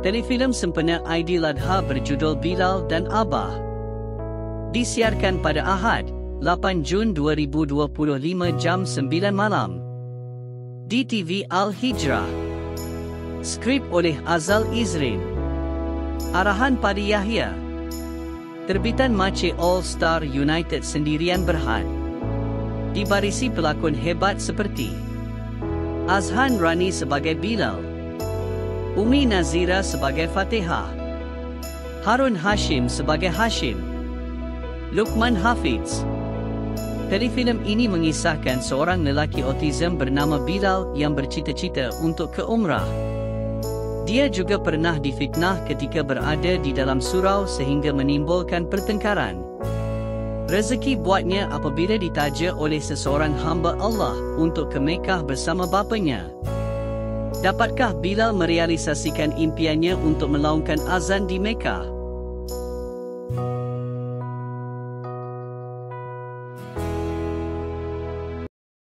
Telefilm sempena Aidiladha berjudul Bilal dan Abah disiarkan pada Ahad, 8 Jun 2025 jam 9 malam di TV Al-Hijrah. Skrip oleh Azal Izrin. Arahan Padi Yahya. Terbitan Mace All Star United Sendirian Berhad. Dibarisi pelakon hebat seperti Azhan Rani sebagai Bilal, Umi Nazira sebagai Fatihah, Harun Hashim sebagai Hashim, Luqman Hafiz. Telefilm ini mengisahkan seorang lelaki autism bernama Bilal yang bercita-cita untuk ke umrah. Dia juga pernah difitnah ketika berada di dalam surau sehingga menimbulkan pertengkaran. Rezeki buatnya apabila ditaja oleh seseorang hamba Allah untuk ke Mekah bersama bapanya. Dapatkah Bilal merealisasikan impiannya untuk melaungkan azan di Mekah?